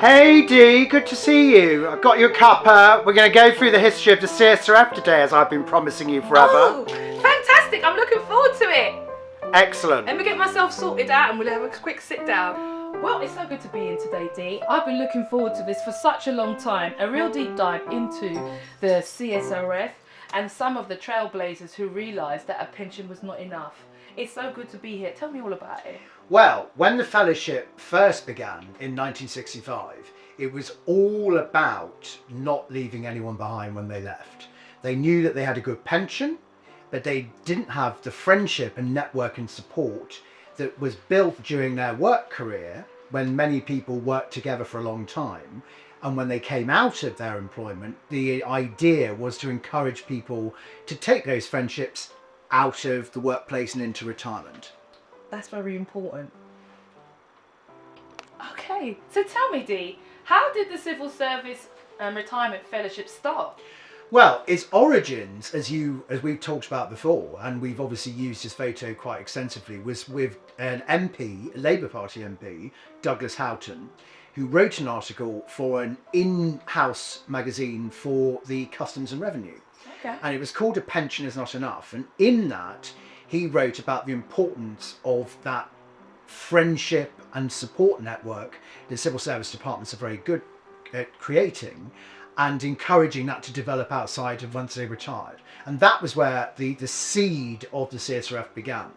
Hey Dee, good to see you. I've got you a cuppa. We're going to go through the history of the CSRF today, as I've been promising you forever. Oh, fantastic. I'm looking forward to it. Excellent. Let me get myself sorted out and we'll have a quick sit down. Well, it's so good to be in today, Dee. I've been looking forward to this for such a long time. A real deep dive into the CSRF and some of the trailblazers who realised that a pension was not enough. It's so good to be here. Tell me all about it. Well, when the fellowship first began in 1965, it was all about not leaving anyone behind when they left. They knew that they had a good pension, but they didn't have the friendship and network and support that was built during their work career, when many people worked together for a long time. And when they came out of their employment, the idea was to encourage people to take those friendships out of the workplace and into retirement. That's very important. Okay, so tell me, Dee, how did the Civil Service Retirement Fellowship start? Well, its origins, as we've talked about before, and we've obviously used his photo quite extensively, was with an MP, a Labour Party MP, Douglas Houghton, who wrote an article for an in-house magazine for the Customs and Revenue. Okay. And it was called A Pension Is Not Enough. And in that, he wrote about the importance of that friendship and support network the civil service departments are very good at creating, and encouraging that to develop outside of once they retired. And that was where the seed of the CSRF began.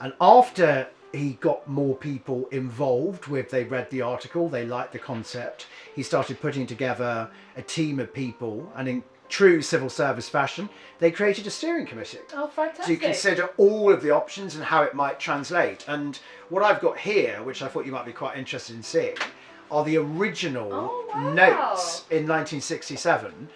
And after he got more people involved they read the article, they liked the concept, he started putting together a team of people, and in true civil service fashion, they created a steering committee. Oh, fantastic. So you consider all of the options and how it might translate. And what I've got here, which I thought you might be quite interested in seeing, are the original notes in 1967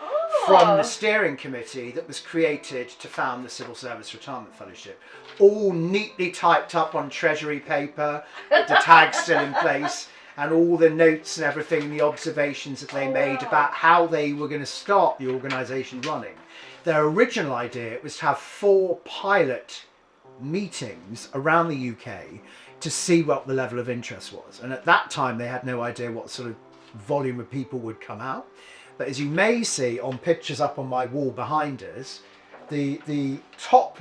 from the steering committee that was created to found the Civil Service Retirement Fellowship. All neatly typed up on treasury paper, with the tags still in place, and all the notes and everything, the observations that they made about how they were going to start the organisation running. Their original idea was to have 4 pilot meetings around the UK to see what the level of interest was. And at that time, they had no idea what sort of volume of people would come out. But as you may see on pictures up on my wall behind us, the 4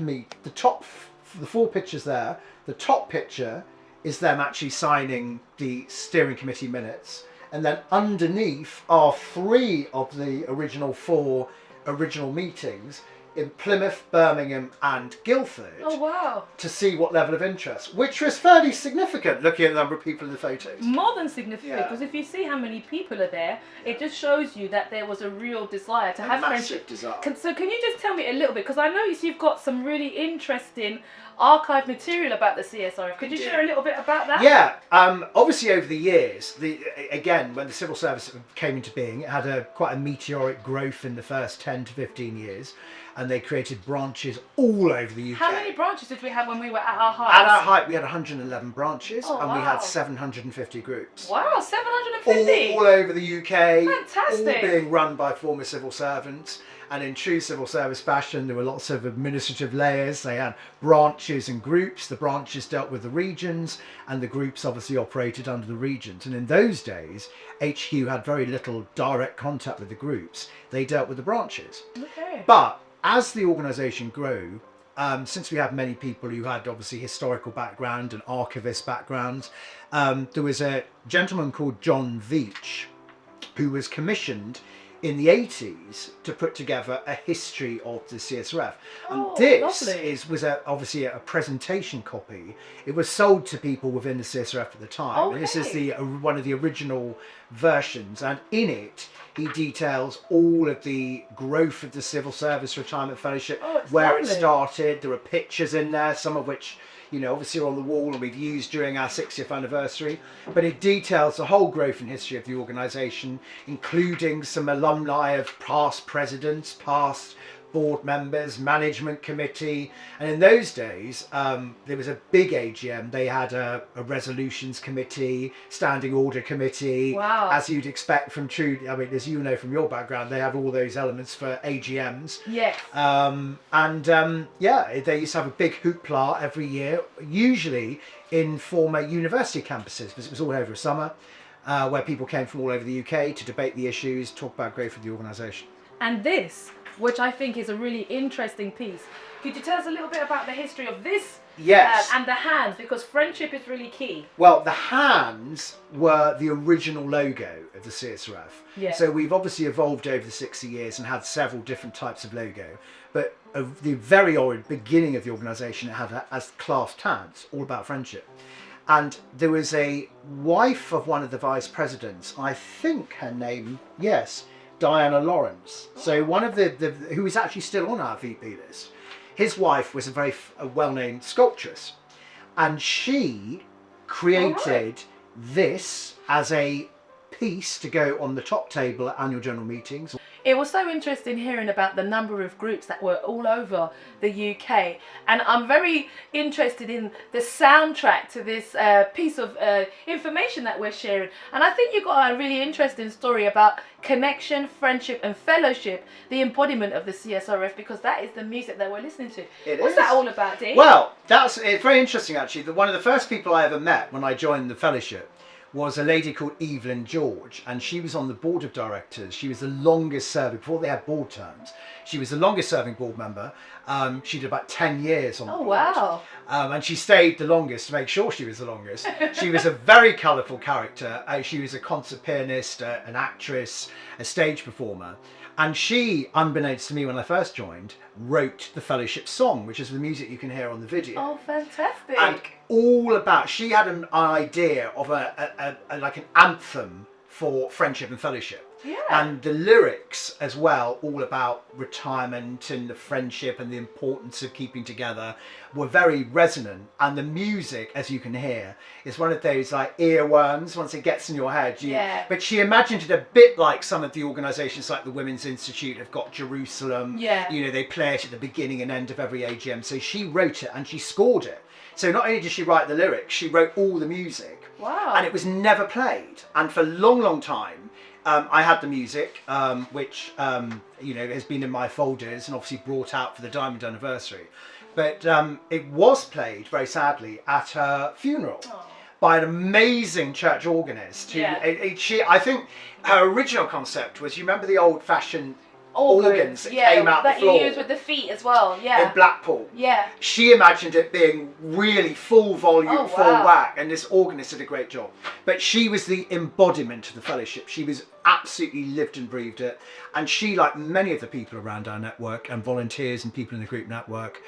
pictures there, the top picture is them actually signing the steering committee minutes. And then underneath are 3 of the original 4 original meetings in Plymouth, Birmingham and Guildford. Oh, wow. To see what level of interest, which was fairly significant looking at the number of people in the photos. More than significant, Yeah. because if you see how many people are there, it just shows you that there was a real desire to have friendship. Desire. So can you just tell me a little bit, because I noticed you've got some really interesting archive material about the CSRF. Could you share a little bit about that? Yeah, obviously over the years, again, when the civil service came into being, it had quite a meteoric growth in the first 10 to 15 years, and they created branches all over the UK. How many branches did we have when we were at our height? At our height, we had 111 branches, Oh, and we wow. had 750 groups. Wow, 750! All over the UK, Fantastic. all being run by former civil servants. And in true civil service fashion, there were lots of administrative layers. They had branches and groups. The branches dealt with the regions, and the groups obviously operated under the regions. And in those days, HQ had very little direct contact with the groups. They dealt with the branches. Okay. But as the organisation grew, since we had many people who had obviously historical background and archivist backgrounds, there was a gentleman called John Veitch who was commissioned in the 80s to put together a history of the CSRF. And this was obviously a presentation copy. It was sold to people within the CSRF at the time. Okay. And this is one of the original versions, and in it he details all of the growth of the Civil Service Retirement Fellowship, where it started. There are pictures in there, some of which obviously are on the wall and we've used during our 60th anniversary, but it details the whole growth and history of the organisation, including some alumni of past presidents, past board members, management committee. And in those days, there was a big AGM. They had a resolutions committee, standing order committee. Wow. As you'd expect from true, as you know from your background, they have all those elements for AGMs. Yes. They used to have a big hoopla every year, usually in former university campuses, because it was all over summer. where people came from all over the UK to debate the issues, talk about growth of the organisation. And this, which I think is a really interesting piece. Could you tell us a little bit about the history of this? Yes. And the hands, because friendship is really key. Well, the hands were the original logo of the CSRF. Yeah. So we've obviously evolved over the 60 years and had several different types of logo. But of the very beginning of the organisation, it had as clasped hands, all about friendship. And there was a wife of one of the vice presidents, I think her name, yes, Diana Lawrence. So one of the who is actually still on our VP list. His wife was a well-known sculptress, and she created this as a piece to go on the top table at annual general meetings. It was so interesting hearing about the number of groups that were all over the UK, and I'm very interested in the soundtrack to this piece of information that we're sharing. And I think you got a really interesting story about connection, friendship and fellowship, the embodiment of the CSRF, because that is the music that we're listening to. What's that all about, Dee? Well, it's very interesting actually. One of the first people I ever met when I joined the fellowship was a lady called Evelyn George, and she was on the board of directors. She was the longest serving, before they had board terms, she was the longest serving board member. She did about 10 years on the board. Wow. And she stayed the longest to make sure she was the longest. She was a very colourful character. She was a concert pianist, an actress, a stage performer. And she, unbeknownst to me when I first joined, wrote the fellowship song, which is the music you can hear on the video. Oh, fantastic. And all about, she had an idea of like an anthem for friendship and fellowship. Yeah. And the lyrics as well, all about retirement and the friendship and the importance of keeping together, were very resonant. And the music, as you can hear, is one of those like earworms once it gets in your head. Yeah. But she imagined it a bit like some of the organisations like the Women's Institute have got Jerusalem. Yeah. You know, they play it at the beginning and end of every AGM. So she wrote it and she scored it. So not only did she write the lyrics, she wrote all the music. Wow. And it was never played. And for a long, long time, I had the music, which you know, has been in my folders and obviously brought out for the Diamond Anniversary. But it was played, very sadly, at her funeral. Aww. By an amazing church organist. Who, yeah. I think her original concept was, you remember the old-fashioned organs that came out the floor? That you use with the feet as well, yeah. In Blackpool. Yeah. She imagined it being really full volume, full whack, and this organist did a great job. But she was the embodiment of the fellowship. She was absolutely lived and breathed it. And she, like many of the people around our network and volunteers and people in the group network,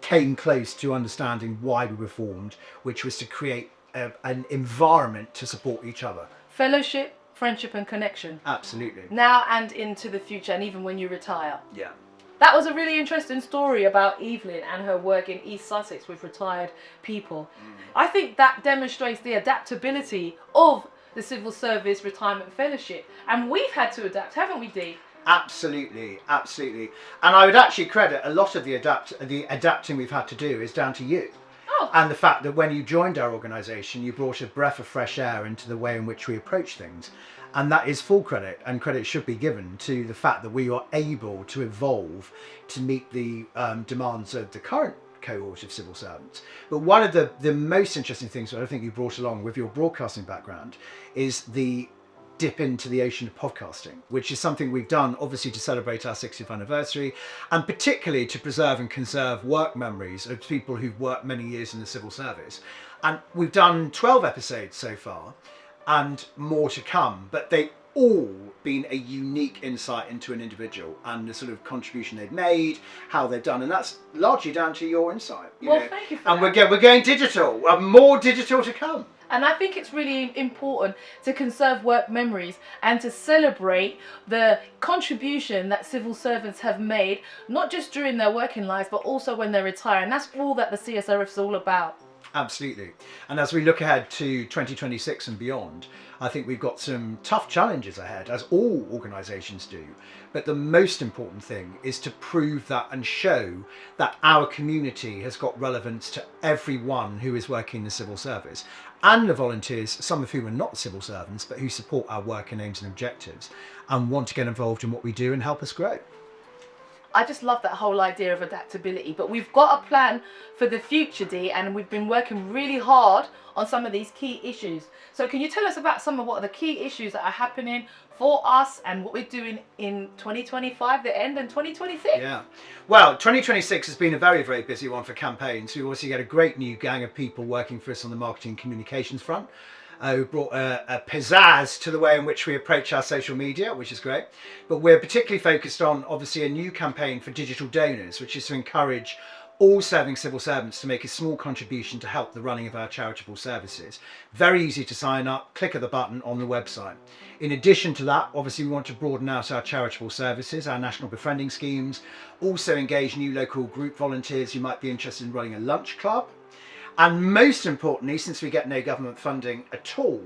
came close to understanding why we were formed, which was to create an environment to support each other. Fellowship, friendship and connection. Absolutely. Now and into the future, and even when you retire. Yeah. That was a really interesting story about Evelyn and her work in East Sussex with retired people. I think that demonstrates the adaptability of the Civil Service Retirement Fellowship. And we've had to adapt, haven't we, Dee? Absolutely, absolutely. And I would actually credit a lot of the adapting we've had to do is down to you. Oh. And the fact that when you joined our organisation, you brought a breath of fresh air into the way in which we approach things. And that is full credit, and credit should be given to the fact that we are able to evolve to meet the demands of the current cohort of civil servants. But one of the most interesting things that I think you brought along with your broadcasting background is the dip into the ocean of podcasting, which is something we've done obviously to celebrate our 60th anniversary, and particularly to preserve and conserve work memories of people who've worked many years in the civil service. And we've done 12 episodes so far, and more to come, but they've all been a unique insight into an individual and the sort of contribution they've made, how they've done, and that's largely down to your insight. Well, thank you for that. And we're going digital, more digital to come. And I think it's really important to conserve work memories and to celebrate the contribution that civil servants have made, not just during their working lives, but also when they retire. And that's all that the CSRF is all about. Absolutely. And as we look ahead to 2026 and beyond, I think we've got some tough challenges ahead, as all organisations do. But the most important thing is to prove that and show that our community has got relevance to everyone who is working in the civil service, and the volunteers, some of whom are not civil servants, but who support our work and aims and objectives and want to get involved in what we do and help us grow. I just love that whole idea of adaptability. But we've got a plan for the future, Dee, and we've been working really hard on some of these key issues. So can you tell us about some of what are the key issues that are happening for us and what we're doing in 2025, the end, and 2026? Yeah. Well, 2026 has been a very, very busy one for campaigns. We obviously get a great new gang of people working for us on the marketing communications front. Who brought a pizzazz to the way in which we approach our social media, which is great. But we're particularly focused on, obviously, a new campaign for digital donors, which is to encourage all serving civil servants to make a small contribution to help the running of our charitable services. Very easy to sign up, click of the button on the website. In addition to that, obviously we want to broaden out our charitable services, our national befriending schemes, also engage new local group volunteers who might be interested in running a lunch club. And most importantly, since we get no government funding at all,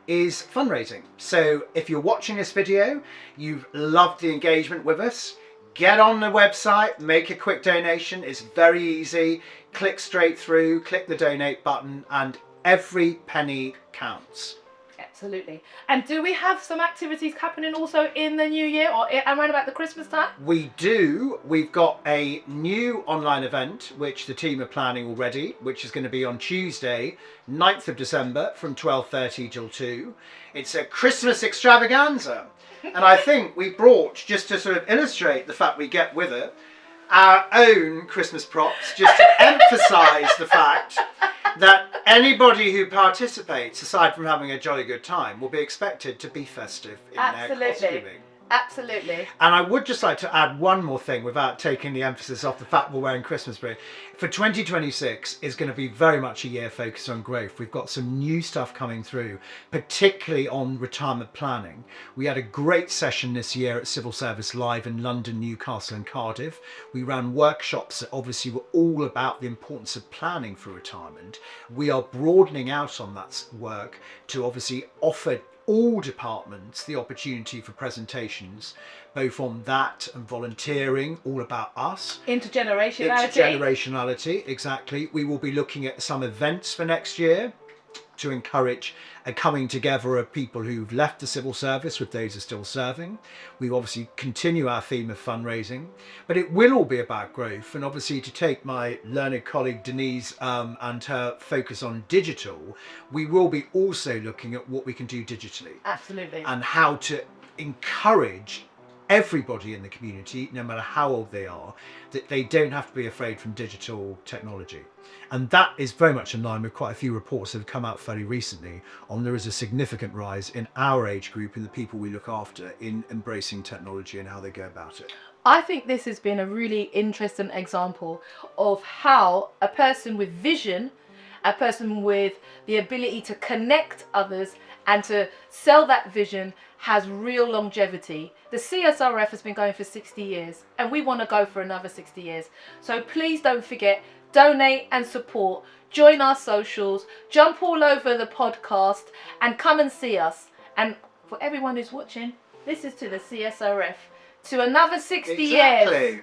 is fundraising. So if you're watching this video, you've loved the engagement with us, get on the website, make a quick donation. It's very easy. Click straight through, click the donate button, and every penny counts. Absolutely. And do we have some activities happening also in the new year or around about the Christmas time? We do. We've got a new online event which the team are planning already, which is going to be on Tuesday, 9th of December from 12:30 till 2. It's a Christmas extravaganza. And I think we brought, just to sort of illustrate the fact we get with it, our own Christmas props, just to emphasise the fact that anybody who participates, aside from having a jolly good time, will be expected to be festive in their costuming. Absolutely. And I would just like to add one more thing without taking the emphasis off the fact we're wearing Christmas break. For 2026 is going to be very much a year focused on growth. We've got some new stuff coming through, particularly on retirement planning. We had a great session this year at Civil Service Live in London, Newcastle and Cardiff. We ran workshops that obviously were all about the importance of planning for retirement. We are broadening out on that work to obviously offer all departments the opportunity for presentations, both on that and volunteering, all about us. Intergenerationality, exactly. We will be looking at some events for next year to encourage a coming together of people who've left the civil service with those who are still serving. We obviously continue our theme of fundraising, but it will all be about growth. And obviously, to take my learned colleague Denise and her focus on digital, we will be also looking at what we can do digitally. Absolutely. And how to encourage everybody in the community, no matter how old they are, that they don't have to be afraid from digital technology. And that is very much in line with quite a few reports that have come out fairly recently on there is a significant rise in our age group and the people we look after in embracing technology and how they go about it. I think this has been a really interesting example of how a person with vision, a person with the ability to connect others and to sell that vision has real longevity. The CSRF has been going for 60 years and we want to go for another 60 years. So please don't forget, donate and support, join our socials, jump all over the podcast and come and see us. And for everyone who's watching, this is to the CSRF, to another 60 years.